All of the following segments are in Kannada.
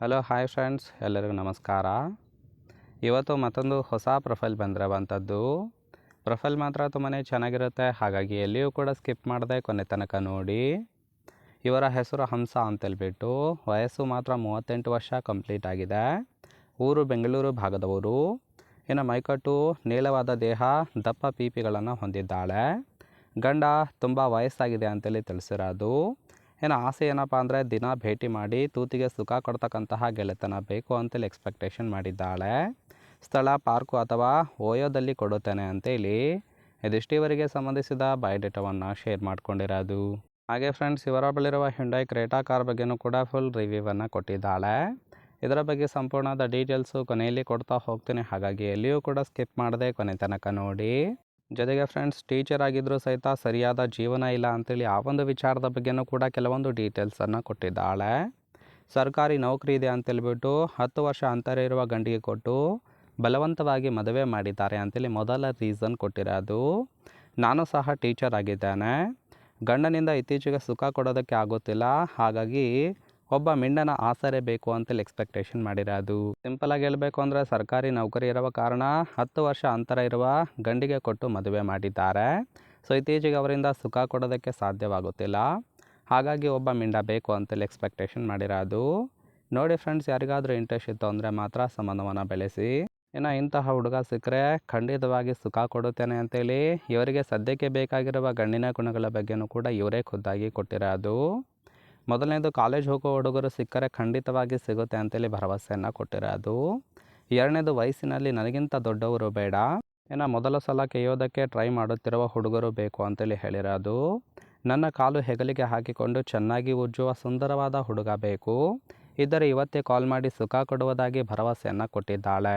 ಹಲೋ ಹಾಯ್ ಫ್ರೆಂಡ್ಸ್, ಎಲ್ಲರಿಗೂ ನಮಸ್ಕಾರ. ಇವತ್ತು ಮತ್ತೊಂದು ಹೊಸ ಪ್ರೊಫೈಲ್ ಬಂದಿರುವಂಥದ್ದು. ಪ್ರೊಫೈಲ್ ಮಾತ್ರ ತುಂಬಾ ಚೆನ್ನಾಗಿರುತ್ತೆ, ಹಾಗಾಗಿ ಎಲ್ಲಿಯೂ ಕೂಡ ಸ್ಕಿಪ್ ಮಾಡದೆ ಕೊನೆ ತನಕ ನೋಡಿ. ಇವರ ಹೆಸರು ಹಂಸ ಅಂತೇಳ್ಬಿಟ್ಟು, ವಯಸ್ಸು ಮಾತ್ರ 38 ವರ್ಷ ಕಂಪ್ಲೀಟ್ ಆಗಿದೆ. ಊರು ಬೆಂಗಳೂರು ಭಾಗದವರು. ಇನ್ನು ಮೈಕಟ್ಟು, ನೀಳವಾದ ದೇಹ, ದಪ್ಪ ಪೀಪಿಗಳನ್ನು ಹೊಂದಿದ್ದಾಳೆ. ಗಂಡ ತುಂಬ ವಯಸ್ಸಾಗಿದೆ ಅಂತೇಳಿ ತಿಳಿಸಿರೋದು. ಇನ್ನು ಆಸೆ ಏನಪ್ಪ ಅಂದರೆ ದಿನ ಭೇಟಿ ಮಾಡಿ ತೂತಿಗೆ ಸುಖ ಕೊಡ್ತಕ್ಕಂತಹ ಗೆಳೆತನ ಬೇಕು ಅಂತೇಳಿ ಎಕ್ಸ್ಪೆಕ್ಟೇಷನ್ ಮಾಡಿದ್ದಾಳೆ. ಸ್ಥಳ ಪಾರ್ಕು ಅಥವಾ ಓಯೋದಲ್ಲಿ ಕೊಡುತ್ತೇನೆ ಅಂತೇಳಿ ಇದಿಷ್ಟೀವರೆಗೆ ಸಂಬಂಧಿಸಿದ ಬಯೋಡೇಟಾವನ್ನು ಶೇರ್ ಮಾಡ್ಕೊಂಡಿರೋದು. ಹಾಗೆ ಫ್ರೆಂಡ್ಸ್, ಇವರ ಬಳಿರುವ ಹ್ಯುಂಡೈ ಕ್ರೇಟಾ ಕಾರ್ ಬಗ್ಗೆಯೂ ಕೂಡ ಫುಲ್ ರಿವ್ಯೂವನ್ನು ಕೊಟ್ಟಿದ್ದಾಳೆ. ಇದರ ಬಗ್ಗೆ ಸಂಪೂರ್ಣದ ಡೀಟೇಲ್ಸು ಕೊನೆಯಲ್ಲಿ ಕೊಡ್ತಾ ಹೋಗ್ತೀನಿ, ಹಾಗಾಗಿ ಎಲ್ಲಿಯೂ ಕೂಡ ಸ್ಕಿಪ್ ಮಾಡದೆ ಕೊನೆ ತನಕ ನೋಡಿ. ಜೊತೆಗೆ ಫ್ರೆಂಡ್ಸ್, ಟೀಚರ್ ಆಗಿದ್ದರೂ ಸಹಿತ ಸರಿಯಾದ ಜೀವನ ಇಲ್ಲ ಅಂತೇಳಿ ಆ ಒಂದು ವಿಚಾರದ ಬಗ್ಗೆಯೂ ಕೂಡ ಕೆಲವೊಂದು ಡೀಟೇಲ್ಸನ್ನು ಕೊಟ್ಟಿದ್ದಾಳೆ. ಸರ್ಕಾರಿ ನೌಕರಿ ಇದೆ ಅಂತೇಳ್ಬಿಟ್ಟು 10 ವರ್ಷ ಅಂತರ ಇರುವ ಗಂಡಿಗೆ ಕೊಟ್ಟು ಬಲವಂತವಾಗಿ ಮದುವೆ ಮಾಡಿದ್ದಾರೆ ಅಂತೇಳಿ ಮೊದಲ ರೀಸನ್ ಕೊಟ್ಟಿರೋದು. ನಾನು ಸಹ ಟೀಚರ್ ಆಗಿದ್ದೇನೆ, ಗಂಡನಿಂದ ಇತ್ತೀಚೆಗೆ ಸುಖ ಕೊಡೋದಕ್ಕೆ ಆಗೋತ್ತಿಲ್ಲ, ಹಾಗಾಗಿ ಒಬ್ಬ ಮಿಂಡನ ಆಸರೆ ಬೇಕು ಅಂತೇಳಿ ಎಕ್ಸ್ಪೆಕ್ಟೇಷನ್ ಮಾಡಿರೋದು. ಸಿಂಪಲಾಗಿ ಹೇಳಬೇಕು ಅಂದರೆ ಸರ್ಕಾರಿ ನೌಕರಿ ಇರುವ ಕಾರಣ 10 ವರ್ಷ ಅಂತರ ಇರುವ ಗಂಡಿಗೆ ಕೊಟ್ಟು ಮದುವೆ ಮಾಡಿದ್ದಾರೆ. ಸೊ ಇತ್ತೀಚೆಗೆ ಅವರಿಂದ ಸುಖ ಕೊಡೋದಕ್ಕೆ ಸಾಧ್ಯವಾಗುತ್ತಿಲ್ಲ, ಹಾಗಾಗಿ ಒಬ್ಬ ಮಿಂಡ ಬೇಕು ಅಂತೇಳಿ ಎಕ್ಸ್ಪೆಕ್ಟೇಷನ್ ಮಾಡಿರೋದು. ನೋಡಿ ಫ್ರೆಂಡ್ಸ್, ಯಾರಿಗಾದರೂ ಇಂಟ್ರೆಸ್ಟ್ ಇತ್ತು ಅಂದರೆ ಮಾತ್ರ ಸಂಬಂಧವನ್ನು ಬೆಳೆಸಿ. ಇನ್ನು ಇಂತಹ ಹುಡುಗ ಸಿಕ್ಕರೆ ಖಂಡಿತವಾಗಿ ಸುಖ ಕೊಡುತ್ತೇನೆ ಅಂತೇಳಿ ಇವರಿಗೆ ಸದ್ಯಕ್ಕೆ ಬೇಕಾಗಿರುವ ಗಂಡಿನ ಗುಣಗಳ ಬಗ್ಗೆಯೂ ಕೂಡ ಇವರೇ ಖುದ್ದಾಗಿ ಕೊಟ್ಟಿರೋದು. ಮೊದಲನೇದು, ಕಾಲೇಜ್ ಹೋಗೋ ಹುಡುಗರು ಸಿಕ್ಕರೆ ಖಂಡಿತವಾಗಿ ಸಿಗುತ್ತೆ ಅಂತೇಳಿ ಭರವಸೆಯನ್ನು ಕೊಟ್ಟಿರೋದು. ಎರಡನೇದು, ವಯಸ್ಸಿನಲ್ಲಿ ನನಗಿಂತ ದೊಡ್ಡವರು ಬೇಡ. ಇನ್ನು ಮೊದಲ ಸಲ ಕೆಯ್ಯೋದಕ್ಕೆ ಟ್ರೈ ಮಾಡುತ್ತಿರುವ ಹುಡುಗರು ಬೇಕು ಅಂತೇಳಿ ಹೇಳಿರೋದು. ನನ್ನ ಕಾಲು ಹೆಗಲಿಗೆ ಹಾಕಿಕೊಂಡು ಚೆನ್ನಾಗಿ ಉಜ್ಜುವ ಸುಂದರವಾದ ಹುಡುಗ ಬೇಕು, ಇದ್ದರೆ ಇವತ್ತೇ ಕಾಲ್ ಮಾಡಿ ಸುಖ ಕೊಡುವುದಾಗಿ ಭರವಸೆಯನ್ನು ಕೊಟ್ಟಿದ್ದಾಳೆ.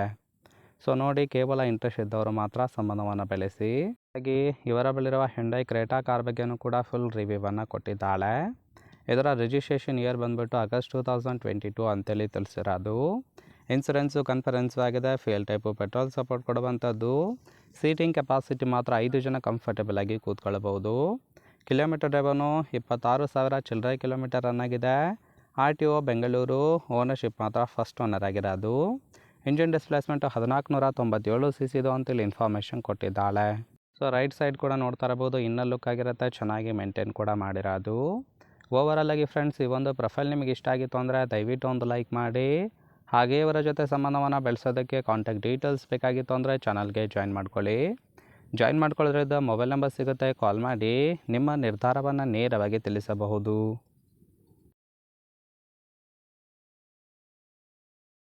ಸೊ ನೋಡಿ, ಕೇವಲ ಇಂಟ್ರೆಸ್ಟ್ ಇದ್ದವರು ಮಾತ್ರ ಸಂಬಂಧವನ್ನು ಬೆಳೆಸಿ. ಹಾಗೆ ಇವರ ಬಳಿರುವ ಹ್ಯುಂಡೈ ಕ್ರೇಟಾ ಕಾರ್ ಬಗ್ಗೆಯೂ ಕೂಡ ಫುಲ್ ರಿವ್ಯೂವನ್ನು ಕೊಟ್ಟಿದ್ದಾಳೆ. ಇದರ ರಿಜಿಸ್ಟ್ರೇಷನ್ ಇಯರ್ ಬಂದುಬಿಟ್ಟು ಆಗಸ್ಟ್ 2022 ಅಂತೇಳಿ ತಿಳಿಸಿರೋದು. ಇನ್ಸೂರೆನ್ಸು ಕನ್ಫರೆನ್ಸು ಆಗಿದೆ. ಫ್ಯೂಯಲ್ ಟೈಪು ಪೆಟ್ರೋಲ್ ಸಪೋರ್ಟ್ ಕೊಡುವಂಥದ್ದು. ಸೀಟಿಂಗ್ ಕೆಪಾಸಿಟಿ ಮಾತ್ರ 5 ಜನ ಕಂಫರ್ಟೇಬಲ್ ಆಗಿ ಕೂತ್ಕೊಳ್ಬೋದು. ಕಿಲೋಮೀಟರ್ ಡ್ರೈವನು 26,000 ಚಿಲ್ಲರೆ ಕಿಲೋಮೀಟರ್ ರನ್ ಆಗಿದೆ. RTO ಬೆಂಗಳೂರು. ಓನರ್ಶಿಪ್ ಮಾತ್ರ ಫಸ್ಟ್ ಓನರ್ ಆಗಿರೋದು. ಇಂಜಿನ್ ಡಿಸ್ಪ್ಲೇಸ್ಮೆಂಟು 1497 cc ಅಂತೇಳಿ ಇನ್ಫಾರ್ಮೇಷನ್ ಕೊಟ್ಟಿದ್ದಾಳೆ. ಸೊ ರೈಟ್ ಸೈಡ್ ಕೂಡ ನೋಡ್ತಾ ಇರ್ಬೋದು, ಇನ್ನರ್ ಲುಕ್ ಆಗಿರುತ್ತೆ, ಚೆನ್ನಾಗಿ ಮೇಂಟೈನ್ ಕೂಡ ಮಾಡಿರೋದು. ಓವರಾಲ್ ಆಗಿ ಫ್ರೆಂಡ್ಸ್, ಈ ಒಂದು ಪ್ರೊಫೈಲ್ ನಿಮಗೆ ಇಷ್ಟ ಆಗಿತ್ತು ಅಂದರೆ ದಯವಿಟ್ಟು ಒಂದು ಲೈಕ್ ಮಾಡಿ. ಹಾಗೆ ಇವರ ಜೊತೆ ಸಂಬಂಧವನ್ನು ಬೆಳೆಸೋದಕ್ಕೆ ಕಾಂಟ್ಯಾಕ್ಟ್ ಡೀಟೇಲ್ಸ್ ಬೇಕಾಗಿತ್ತು ಅಂದರೆ ಚಾನಲ್ಗೆ ಜಾಯಿನ್ ಮಾಡ್ಕೊಳ್ಳಿ. ಜಾಯಿನ್ ಮಾಡ್ಕೊಳ್ಳೋದ್ರಿಂದ ಮೊಬೈಲ್ ನಂಬರ್ ಸಿಗುತ್ತೆ, ಕಾಲ್ ಮಾಡಿ ನಿಮ್ಮ ನಿರ್ಧಾರವನ್ನು ನೇರವಾಗಿ ತಿಳಿಸಬಹುದು.